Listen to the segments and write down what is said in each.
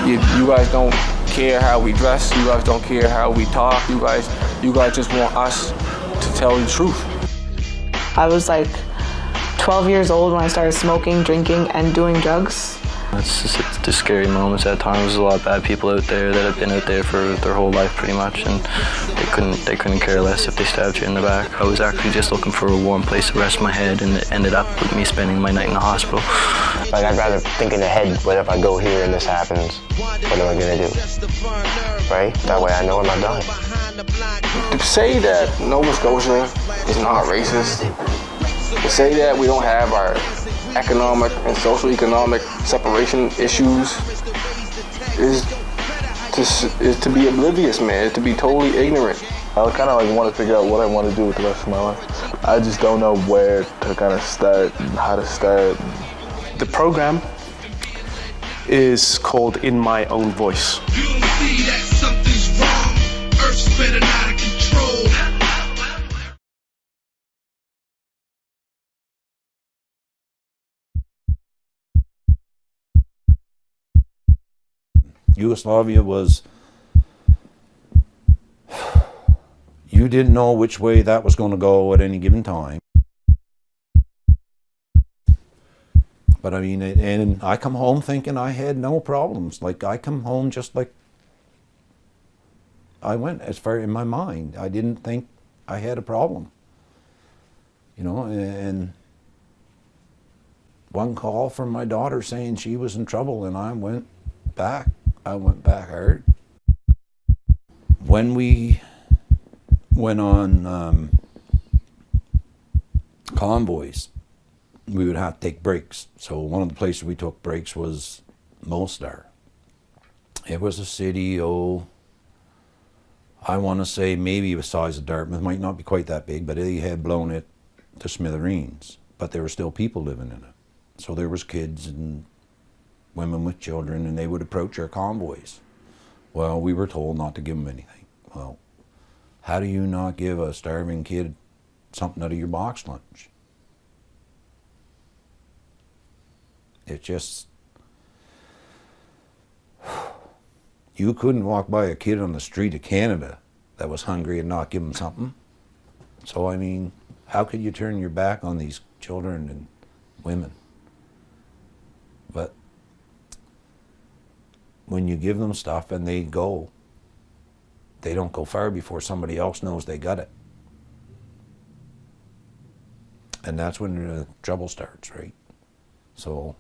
You guys don't care how we dress. You guys don't care how we talk. You guys just want us to tell the truth. I was like 12 years old when I started smoking, drinking, and doing drugs. It's just scary moments at times. There's a lot of bad people out there that have been out there for their whole life pretty much, and they couldn't care less if they stabbed you in the back. I was actually just looking for a warm place to rest my head, and it ended up with me spending my night in the hospital. Like, I'd rather think in the head, what if I go here and this happens? What am I gonna do? Right? That way I know I'm not dying. To say that Nova Scotia is not racist, to say that we don't have our economic and social-economic separation issues is to be oblivious, man. To be totally ignorant. I kind of like want to figure out what I want to do with the rest of my life. I just don't know where to kind of start and how to start. The program is called In My Own Voice. You'll see that something's wrong. Earth's spinning out of control. Yugoslavia was, you didn't know which way that was going to go at any given time. But I mean, and I come home thinking I had no problems. Like, I come home just like I went, as far in my mind. I didn't think I had a problem. You know, and one call from my daughter saying she was in trouble, and I went back. I went back hard. When we went on convoys, we would have to take breaks. So one of the places we took breaks was Mostar. It was a city, I want to say maybe the size of Dartmouth, might not be quite that big, but they had blown it to smithereens. But there were still people living in it. So there was kids and women with children, and they would approach our convoys. Well, we were told not to give them anything. Well, how do you not give a starving kid something out of your box lunch? It just, you couldn't walk by a kid on the street of Canada that was hungry and not give them something. So, I mean, how could you turn your back on these children and women? But when you give them stuff and they go, they don't go far before somebody else knows they got it. And that's when the trouble starts, right? So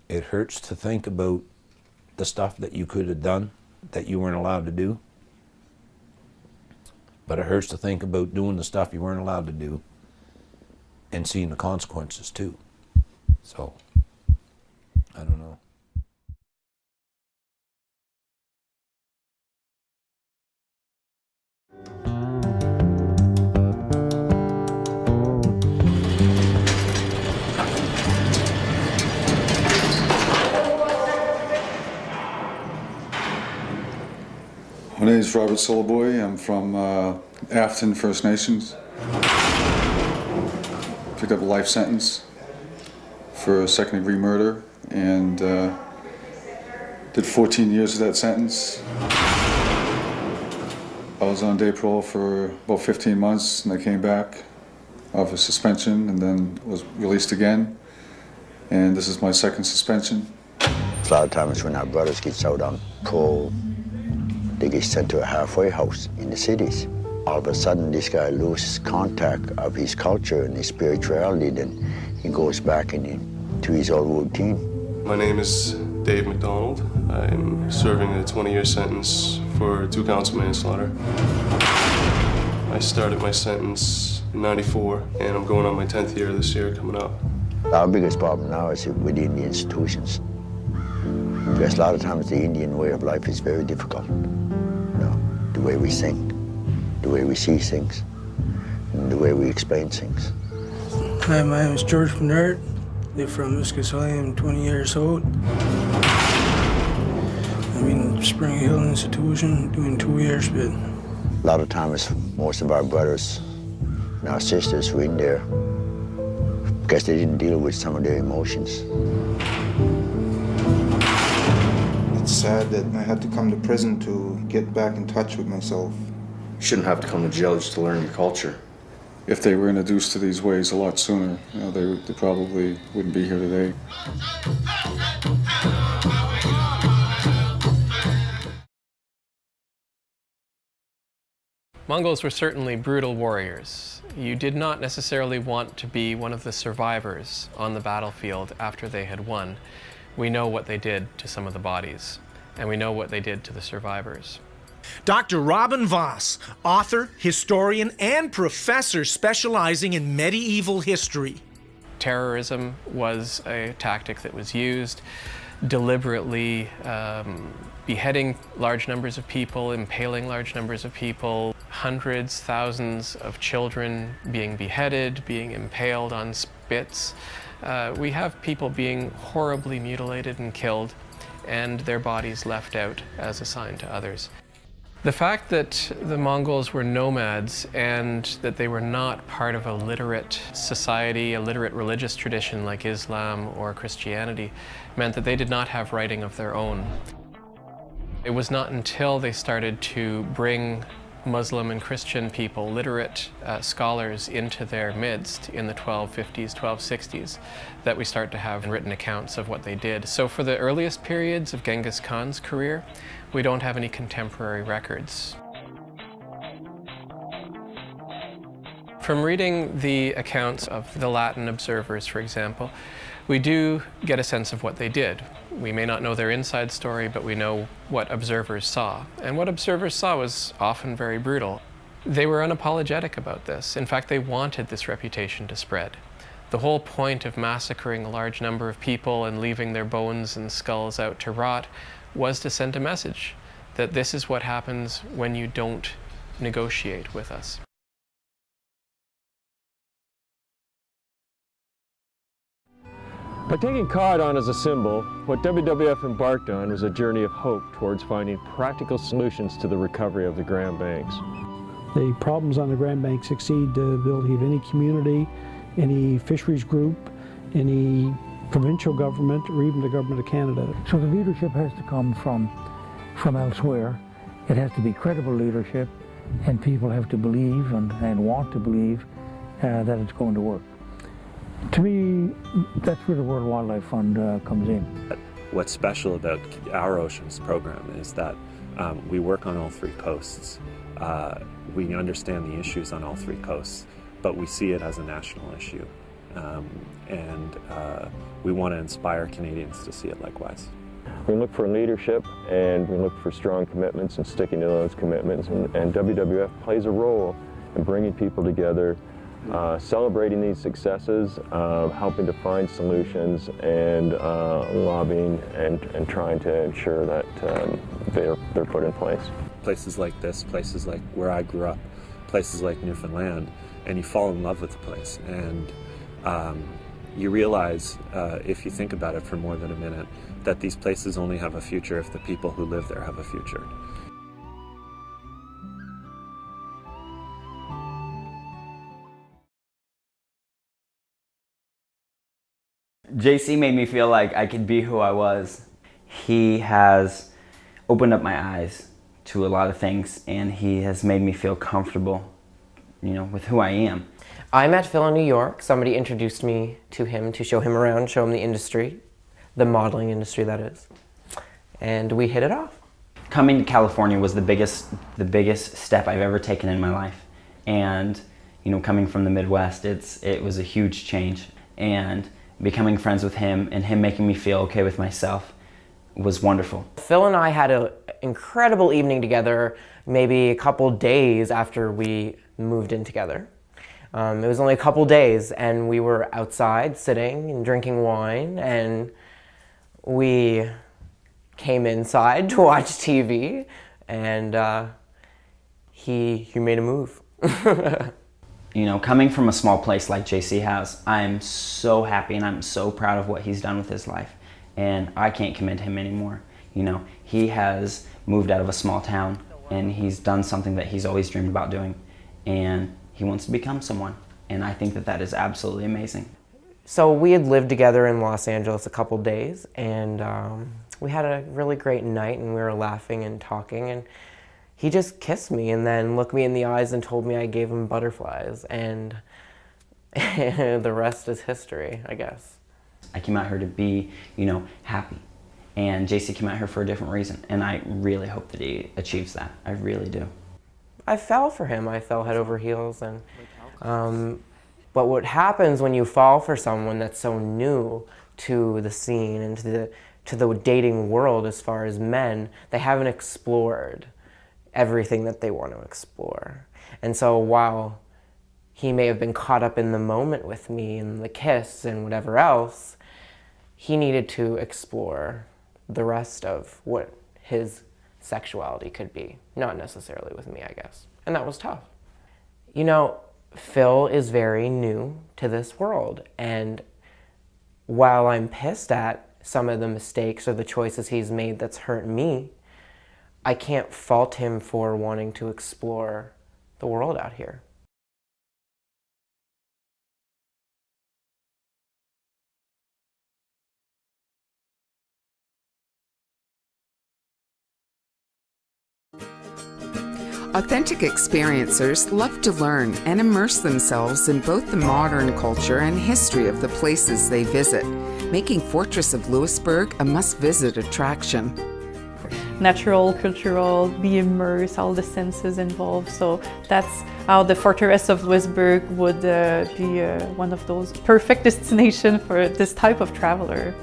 it hurts to think about the stuff that you could have done that you weren't allowed to do. But it hurts to think about doing the stuff you weren't allowed to do and seeing the consequences too. So, I don't know. My name is Robert Soloboy. I'm from Afton First Nations. Picked up a life sentence for second-degree murder and did 14 years of that sentence. I was on day parole for about 15 months, and I came back off a suspension and then was released again. And this is my second suspension. A lot of times when our brothers get out on parole, they get sent to a halfway house in the cities. All of a sudden, this guy loses contact of his culture and his spirituality, then he goes back into his old routine. My name is Dave McDonald. I'm serving a 20-year sentence for 2 counts of manslaughter. I started my sentence in '94, and I'm going on my 10th year this year coming up. Our biggest problem now is within the institutions. Because a lot of times the Indian way of life is very difficult. You know, the way we think, the way we see things, and the way we explain things. Hi, my name is George Bernard. Live from Muskasoli. I'm 20 years old. I'm in Spring Hill Institution, doing 2 years, but a lot of times most of our brothers and our sisters were in there guess they didn't deal with some of their emotions. It's sad that I had to come to prison to get back in touch with myself. You shouldn't have to come to jail just to learn your culture. If they were introduced to these ways a lot sooner, they probably wouldn't be here today. Mongols were certainly brutal warriors. You did not necessarily want to be one of the survivors on the battlefield after they had won. We know what they did to some of the bodies, and we know what they did to the survivors. Dr. Robin Voss, author, historian, and professor specializing in medieval history. Terrorism was a tactic that was used, deliberately beheading large numbers of people, impaling large numbers of people, hundreds, thousands of children being beheaded, being impaled on spits. We have people being horribly mutilated and killed, and their bodies left out as a sign to others. The fact that the Mongols were nomads and that they were not part of a literate society, a literate religious tradition like Islam or Christianity, meant that they did not have writing of their own. It was not until they started to bring Muslim and Christian people, literate scholars, into their midst in the 1250s, 1260s, that we start to have written accounts of what they did. So for the earliest periods of Genghis Khan's career, we don't have any contemporary records. From reading the accounts of the Latin observers, for example, we do get a sense of what they did. We may not know their inside story, but we know what observers saw. And what observers saw was often very brutal. They were unapologetic about this. In fact, they wanted this reputation to spread. The whole point of massacring a large number of people and leaving their bones and skulls out to rot was to send a message that this is what happens when you don't negotiate with us. By taking cod on as a symbol, what WWF embarked on was a journey of hope towards finding practical solutions to the recovery of the Grand Banks. The problems on the Grand Banks exceed the ability of any community, any fisheries group, any provincial government, or even the government of Canada. So the leadership has to come from elsewhere. It has to be credible leadership, and people have to believe and want to believe that it's going to work. To me, that's where the World Wildlife Fund comes in. What's special about our Oceans program is that we work on all three coasts. We understand the issues on all three coasts, but we see it as a national issue. And we want to inspire Canadians to see it likewise. We look for leadership and we look for strong commitments and sticking to those commitments. And WWF plays a role in bringing people together, celebrating these successes, helping to find solutions, and lobbying and trying to ensure that they're put in place. Places like this, places like where I grew up, places like Newfoundland, and you fall in love with the place. And you realize, if you think about it for more than a minute, that these places only have a future if the people who live there have a future. JC made me feel like I could be who I was. He has opened up my eyes to a lot of things, and he has made me feel comfortable, with who I am. I met Phil in New York. Somebody introduced me to him to show him around, show him the industry, the modeling industry, that is. And we hit it off. Coming to California was the biggest step I've ever taken in my life. And, coming from the Midwest, it was a huge change. And becoming friends with him and him making me feel okay with myself was wonderful. Phil and I had an incredible evening together, maybe a couple days after we moved in together. It was only a couple days, and we were outside sitting and drinking wine, and we came inside to watch TV, and he made a move. Coming from a small place like JC has, I'm so happy and I'm so proud of what he's done with his life, and I can't commend him anymore. He has moved out of a small town, and he's done something that he's always dreamed about doing, and he wants to become someone, and I think that is absolutely amazing. So we had lived together in Los Angeles a couple days, and we had a really great night, and we were laughing and talking, and he just kissed me and then looked me in the eyes and told me I gave him butterflies, and the rest is history, I guess. I came out here to be, happy. And JC came out here for a different reason. And I really hope that he achieves that. I really do. I fell for him. I fell head over heels. And but what happens when you fall for someone that's so new to the scene and to the dating world as far as men, they haven't explored everything that they want to explore. And so while he may have been caught up in the moment with me and the kiss and whatever else, he needed to explore the rest of what his sexuality could be. Not necessarily with me, I guess. And that was tough. Phil is very new to this world. And while I'm pissed at some of the mistakes or the choices he's made that's hurt me, I can't fault him for wanting to explore the world out here. Authentic experiencers love to learn and immerse themselves in both the modern culture and history of the places they visit, making Fortress of Louisbourg a must-visit attraction. Natural, cultural, be immersed, all the senses involved. So that's how the Fortress of Louisbourg would be one of those perfect destinations for this type of traveler.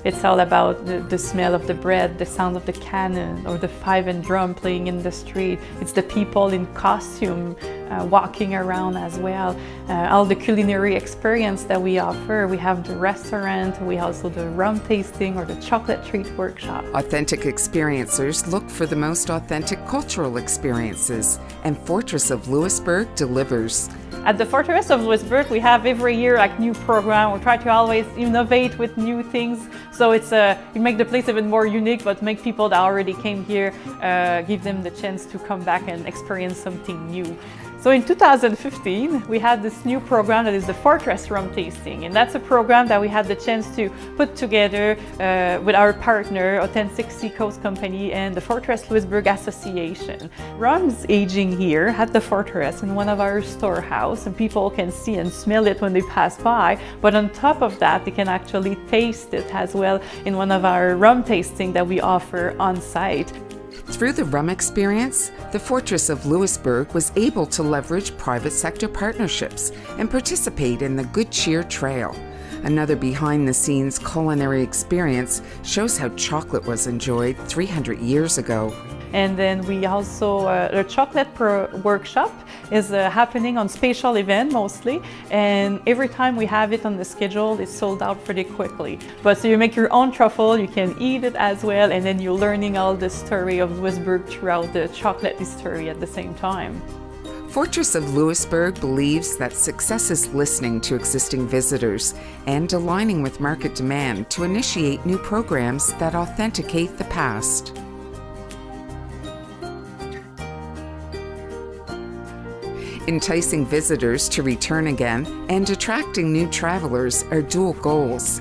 It's all about the smell of the bread, the sound of the cannon, or the fife and drum playing in the street. It's the people in costume walking around as well. All the culinary experience that we offer. We have the restaurant, we also the rum tasting or the chocolate treat workshop. Authentic experiencers look for the most authentic cultural experiences, and Fortress of Louisbourg delivers. At the Fortress of Louisbourg, we have every year new program. We try to always innovate with new things. So it's we make the place even more unique, but make people that already came here, give them the chance to come back and experience something new. So in 2015, we had this new program that is the Fortress Rum Tasting. And that's a program that we had the chance to put together with our partner, Authentic Seacoast Company and the Fortress Louisbourg Association. Rum's aging here at the Fortress in one of our storehouse, and people can see and smell it when they pass by. But on top of that, they can actually taste it as well in one of our rum tasting that we offer on site. Through the rum experience, the Fortress of Louisbourg was able to leverage private sector partnerships and participate in the Good Cheer Trail. Another behind-the-scenes culinary experience shows how chocolate was enjoyed 300 years ago. And then we also, the chocolate workshop is happening on special event mostly, and every time we have it on the schedule, it's sold out pretty quickly. But so you make your own truffle, you can eat it as well, and then you're learning all the story of Louisbourg throughout the chocolate history at the same time. Fortress of Louisbourg believes that success is listening to existing visitors and aligning with market demand to initiate new programs that authenticate the past. Enticing visitors to return again and attracting new travelers are dual goals.